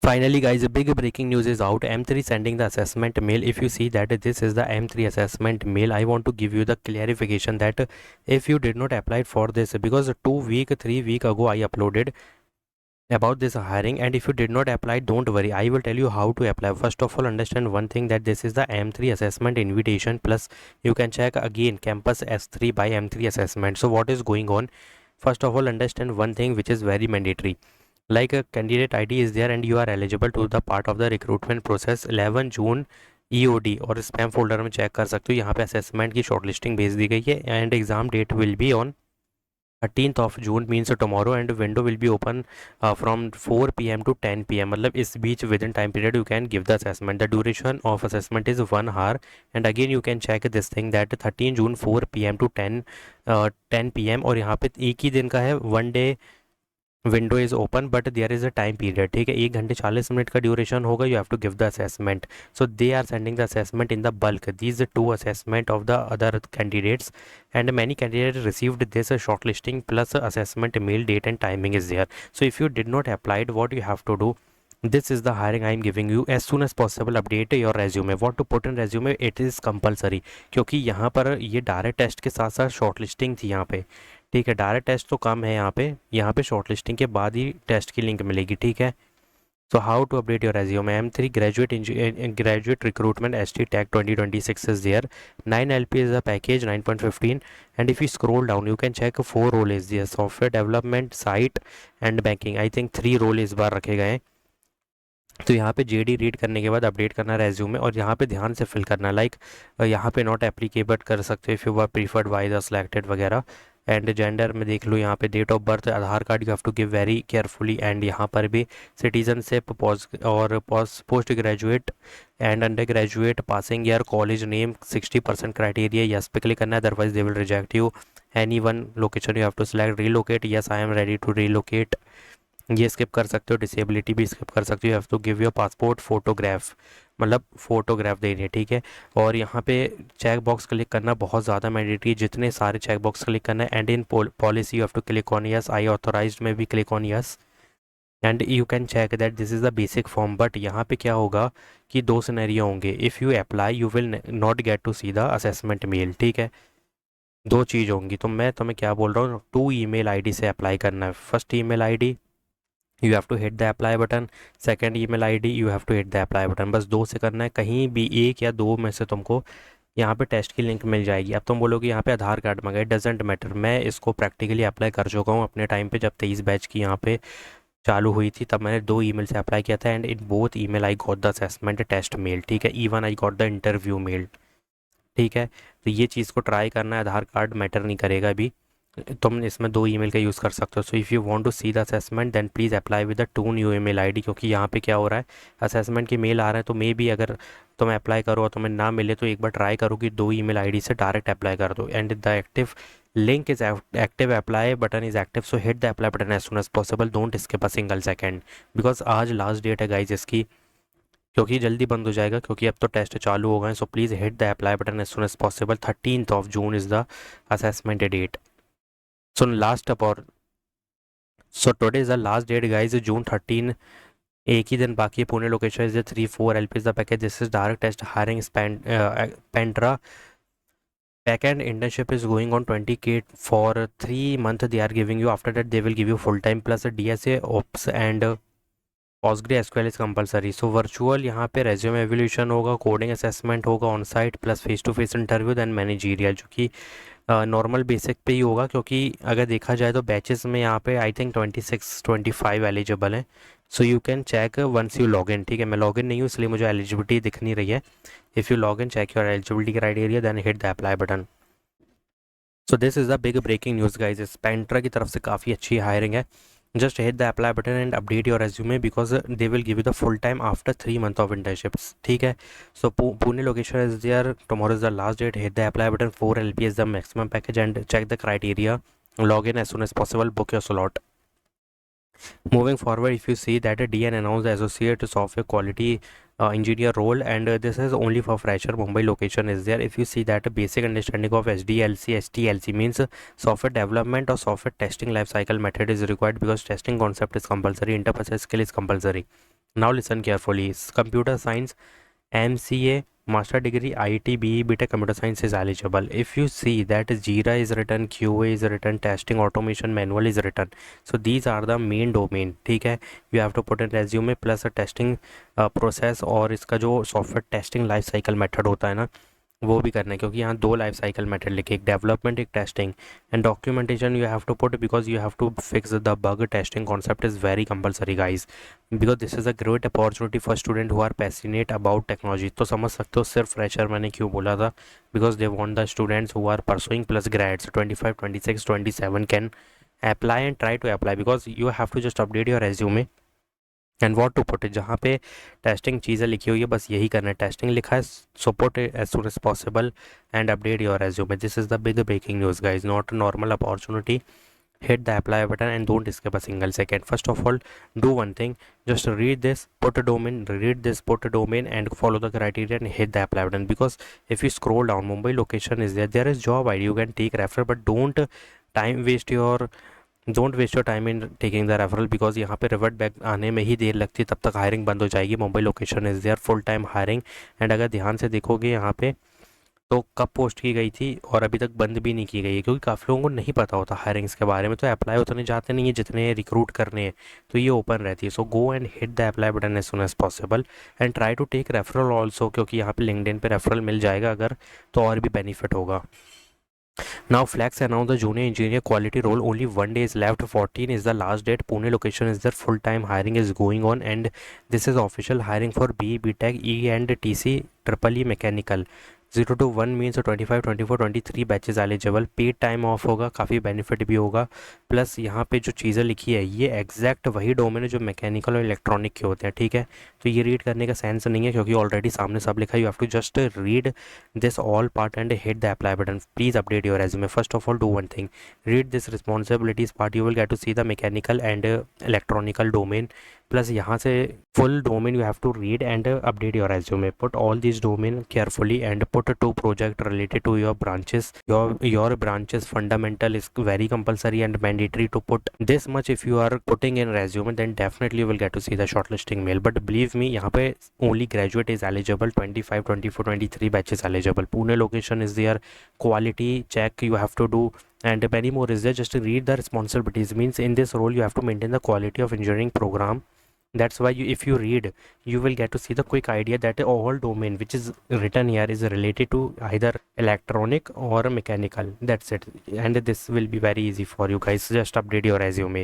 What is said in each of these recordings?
Finally, guys, a big breaking news is out. M3 sending the assessment mail. If you see that this is the M3 assessment mail, I want to give you the clarification that if you did not apply for this, because 2 week, 3 week ago I uploaded about this hiring, and if you did not apply, don't worry, I will tell you how to apply. First of all, understand one thing, that this is the M3 assessment invitation, plus you can check again campus S3 by M3 assessment. So what is going on? First of all, understand one thing which is very mandatory, like a candidate id is there and you are eligible to the part of the recruitment process 11 June EOD और spam folder में check कर सकते हो, यहाँ पे assessment की shortlisting भेज दी गई है and exam date will be on 13th of June means tomorrow, and window will be open from 4 p.m. to 10 p.m. मतलब इस बीच within time period you can give the assessment. The duration of assessment is 1 hour, and again you can check this thing that 13 June 4 p.m. to 10 p.m. और यहाँ पे एक ही दिन का है, 1 day window is open but there is a time period, ठीक है, 1 घंटे 40 मिनट का ड्यूरेशन होगा. You have to give the assessment. So they are sending the assessment in the bulk, these 2 assessment of the other candidates, and many candidate received this short listing plus assessment mail date and timing is there. So if you did not applied, what you have to do, this is the hiring I am giving you. As soon as possible update your resume. What to put in resume, it is compulsory, क्योंकि यहाँ पर ये direct test के साथ साथ short listing थी यहाँ पे, ठीक है. डायरेक्ट टेस्ट तो कम है यहाँ पे शॉर्ट लिस्टिंग के बाद ही टेस्ट की लिंक मिलेगी, ठीक है. So how to update your resume. M3 graduate recruitment ST tag 2026 is there. 9 LP is the package, 9.15, and if you scroll down you can check 4 role is there: software development, site and banking. I think 3 role इस बार रखे गए हैं. तो यहाँ पे JD read करने के बाद अपडेट करना रेज्यूमे, और यहाँ पे ध्यान से फिल करना, लाइक यहाँ पे नॉट एप्लीकेबल कर सकते हो if you are preferred by the selected वगैरह. एंड जेंडर में देख लो, यहाँ पे date of birth, Aadhaar card you have to give very carefully, and यहाँ पर भी citizenship post graduate and under graduate, passing year, college name, 60% criteria, yes पे क्लिक करना है, otherwise they will reject you. Any one location you have to select, relocate, yes I am ready to relocate, ये skip कर सकते हो. Disability भी skip कर सकते हो. You have to give your passport photograph, मतलब फोटोग्राफ देनी है, ठीक है. और यहाँ पे चेक बॉक्स क्लिक करना बहुत ज़्यादा मैंडेटरी है, जितने सारे चेक बॉक्स क्लिक करना है. And in policy you have to click on yes, I authorized में भी click on yes, and you can check that this is the basic form. But यहाँ पे क्या होगा कि 2 सिनेरियो होंगे. If you apply you will not get to see the assessment mail, ठीक है. 2 चीज़ होंगी. तो मैं तुम्हें क्या बोल रहा हूँ, 2 ईमेल आईडी से अप्लाई करना है. First email ID you have to hit the apply button, second email ID you have to hit the apply button. बस 2 से करना है, कहीं भी एक या 2 में से तुमको यहाँ पे टेस्ट की लिंक मिल जाएगी. अब तुम बोलोगे यहाँ पे आधार कार्ड मंगाए, डजेंट मैटर. मैं इसको प्रैक्टिकली अप्लाई कर चुका हूँ अपने टाइम पे, जब 23 बैच की यहाँ पे चालू हुई थी, तब मैंने 2 ईमेल से अप्लाई किया था. And in both email I got the assessment test mail, ठीक है. Even I got the interview mail, ठीक है. तो ये चीज़ को ट्राई करना है, आधार कार्ड मैटर नहीं करेगा अभी, तुम इसमें 2 ईमेल का यूज़ कर सकते हो. So if you want to see the assessment then please apply with the 2 new email ID, क्योंकि यहाँ पे क्या हो रहा है, असेसमेंट के मेल आ रहे हैं, तो मे भी अगर तुम अप्लाई करो और तुम्हें ना मिले तो एक बार ट्राई करो कि 2 ईमेल आईडी से डायरेक्ट अप्लाई कर दो. And the active link is active, apply button is active, so hit the apply button as soon as possible, don't skip a single second, because आज लास्ट डेट है guys इसकी, क्योंकि जल्दी बंद हो जाएगा, क्योंकि अब तो टेस्ट चालू हो गए. So please hit the apply button as soon as possible. 13th of June is the assessment date. So last up or so today is the last date guys, June 13. एक ही दिन बाकी है. Pune location is 3-4 LP is the package. This is direct test hiring Pentra. Backend internship is going on 20K for 3 months they are giving you. After that they will give you full time plus a DSA ops and PostgreSQL is compulsory. So virtual यहाँ पे resume evaluation होगा, coding assessment होगा on site plus face to face interview then managerial, जो कि normal basic पे ही होगा, क्योंकि अगर देखा जाए तो बैचेस में यहाँ पे आई थिंक 26-25 एलिजिबल हैं. So you can check once you log in, ठीक है. मैं लॉग इन नहीं हूँ इसलिए मुझे एलिजिबिलिटी दिख नहीं रही है. If you log in check your eligibility criteria then hit the apply button. So this is the big breaking news guys. पेंट्रा की तरफ से काफ़ी अच्छी हायरिंग है. just hit the apply button and update your resume, because they will give you the full time after 3 months of internships, ठीक है. So Pune location is there, tomorrow is the last date. Hit the apply button, 4 LP is the maximum package, and check the criteria, log in as soon as possible, book your slot. Moving forward, if you see that DN announced the associate software quality engineer role, and this is only for fresher. Mumbai location is there. If you see that basic understanding of SDLC, STLC means software development or software testing life cycle method is required, because testing concept is compulsory, interface skill is compulsory. Now listen carefully. Computer science, MCA, master degree, IT, BE, BTech, computer science is eligible. If you see that Jira is written, QA is written, testing automation manual is written, so these are the main domain. ठीक है, you have to put in resume plus a testing process, और इसका जो software testing life cycle method होता है ना, वो भी करना है, क्योंकि यहाँ दो लाइफ साइकिल मेथड लिखे, एक डेवलपमेंट एक testing, and documentation you have to put because you have to fix the bug. Testing concept is very compulsory guys, because this is a great opportunity for student who are passionate about technology. तो समझ सकते हो सिर्फ fresher मैंने क्यों बोला था, because they want the students who are pursuing plus grades 25, 26, 27 can apply and try to apply, because you have to just update your resume and what to put. जहाँ पे टेस्टिंग चीज़ें लिखी हुई है बस यही करना है, टेस्टिंग लिखा है, so put as soon as possible and update your resume. This is the big breaking news guys, not a normal opportunity. Hit the apply button and don't skip a single second. First of all, do one thing, just read this, put a domain, read this, put a domain, and follow the criteria and hit the apply button. Because if you scroll down, Mumbai location is there, there is job ID, you can take referral, but don't waste your time in taking the referral, because यहाँ पे revert back आने में ही देर लगती है, तब तक hiring बंद हो जाएगी. Mumbai location is there full time hiring. And अगर ध्यान से देखोगे यहाँ पे तो कब पोस्ट की गई थी और अभी तक बंद भी नहीं की गई है, क्योंकि काफ़ी लोगों को नहीं पता होता हायरिंग्स के बारे में, तो अप्लाई उतने जाते नहीं है जितने रिक्रूट करने हैं, तो ये ओपन रहती है. So go and hit the apply button as soon as possible and try to take referral also, क्योंकि यहाँ पे लिंक्डइन पे रेफरल मिल जाएगा अगर, तो और भी बेनिफिट होगा. Now Flex announced the junior engineer quality role. Only 1 day is left. 14 is the last date. Pune location is there. Full-time hiring is going on, and this is official hiring for B, BTech, E and TC, Triple E Mechanical. 0 to 1 means 25, 24, 23 batches eligible. Paid time of होगा, काफ़ी benefit भी होगा. Plus यहाँ पे जो चीज़ें लिखी है ये एग्जैक्ट वही डोमेन है जो मैकेनिकल और इलेक्ट्रॉनिक के होते हैं, ठीक है. तो ये रीड करने का सेंस नहीं है, क्योंकि ऑलरेडी सामने सब लिखा है. You have to just read this all part and hit the apply button. Please update your resume. First of all, do one thing, read this responsibilities part. You will get to see the mechanical and electronical domain, plus यहाँ से full domain you have to read and update your resume. Put all these domain carefully and put 2 project related to your branches. Your branches fundamental is very compulsory and mandatory to put this much. If you are putting in resume, then definitely you will get to see the shortlisting mail. But believe me, यहाँ पे only graduate is eligible. 25, 24, 23 batches eligible. Pune location is there. Quality check you have to do, and many more is there. Just read the responsibilities. Means in this role you have to maintain the quality of engineering program. That's why if you read, you will get to see the quick idea that all domain which is written here is related to either electronic or mechanical. That's it, and this will be very easy for you guys. Just update your resume,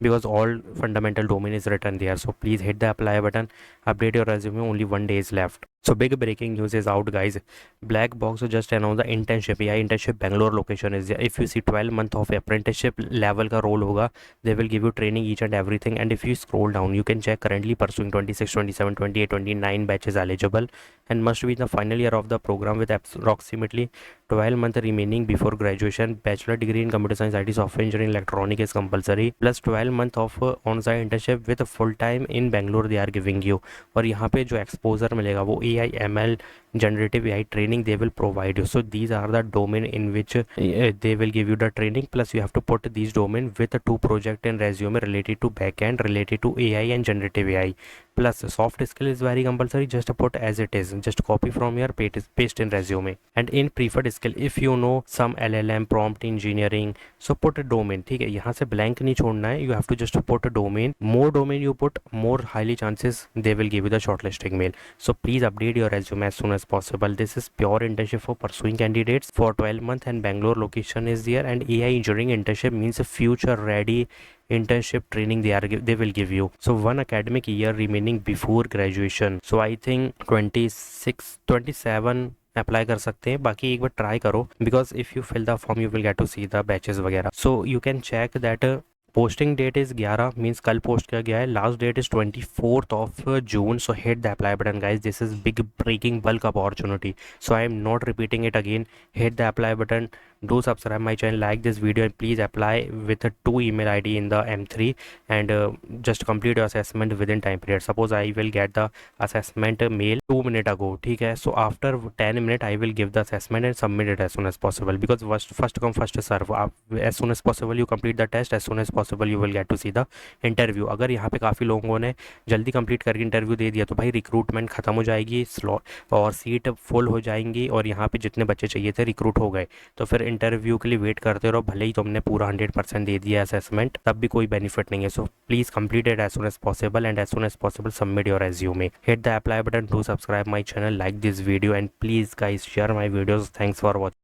because all fundamental domain is written there. So please hit the apply button, update your resume. Only 1 day is left. So big breaking news is out guys. Black Box just announced the internship. Yeah, internship Bangalore location is there. If you see 12 month of apprenticeship level का role होगा, they will give you training each and everything. And if you scroll down, you can check currently pursuing 26, 27, 28, 29 batches eligible, and must be in the final year of the program with approximately 12 months remaining before graduation. Bachelor degree in computer science, IT, software engineering, electronic is compulsory, plus 12 month of on-site internship with full time in Bangalore they are giving you. और यहाँ पे जो exposure मिलेगा वो AI, ML, generative AI training they will provide you. So these are the domain in which they will give you the training, plus you have to put these domain with 2 project in resume related to backend, related to AI and generative AI. Plus soft skill is very compulsory, just put as it is, just copy from your paste in resume. And in preferred skill, if you know some LLM, prompt engineering, so put a domain. ठीक है, यहाँ से blank नहीं छोड़ना है. You have to just put a domain. More domain you put, more highly chances they will give you the shortlisting mail. So please update your resume as soon as possible. This is pure internship for pursuing candidates for 12 month, and Bangalore location is there. And AI engineering internship means a future ready internship training they will give you. So 1 academic year remaining before graduation. So I think 26, 27 apply कर सकते हैं. बाकी एक बार try करो, because if you fill the form you will get to see the batches वगैरह. So you can check that posting date is 11 means कल post किया गया है. Last date is 24th of June. So hit the apply button guys. This is big breaking bulk opportunity. So I am not repeating it again. Hit the apply button, do subscribe my channel, like this video, and please apply with a 2 email ID in the M3, and just complete your assessment within time period. Suppose I will get the assessment mail 2 minutes ago, ठीक है, so after 10 minutes I will give the assessment and submit it as soon as possible, because first come first serve. आप as soon as possible you complete the test, as soon as possible you will get to see the interview. अगर यहाँ पे काफ़ी लोगों ने जल्दी complete करके interview दे दिया तो भाई रिक्रूटमेंट ख़त्म हो जाएगी, स्लॉट और सीट फुल हो जाएंगी, और यहाँ पे जितने बच्चे चाहिए थे रिक्रूट हो गए, तो फिर इंटरव्यू के लिए वेट करते रहो, भले ही तुमने पूरा 100% दे दिया असेसमेंट, तब भी कोई बेनिफिट नहीं है. So please complete it as soon as possible, and as soon as possible submit your resume. Hit the apply button, do subscribe my channel, like this video, and please guys share my videos. Thanks for watching.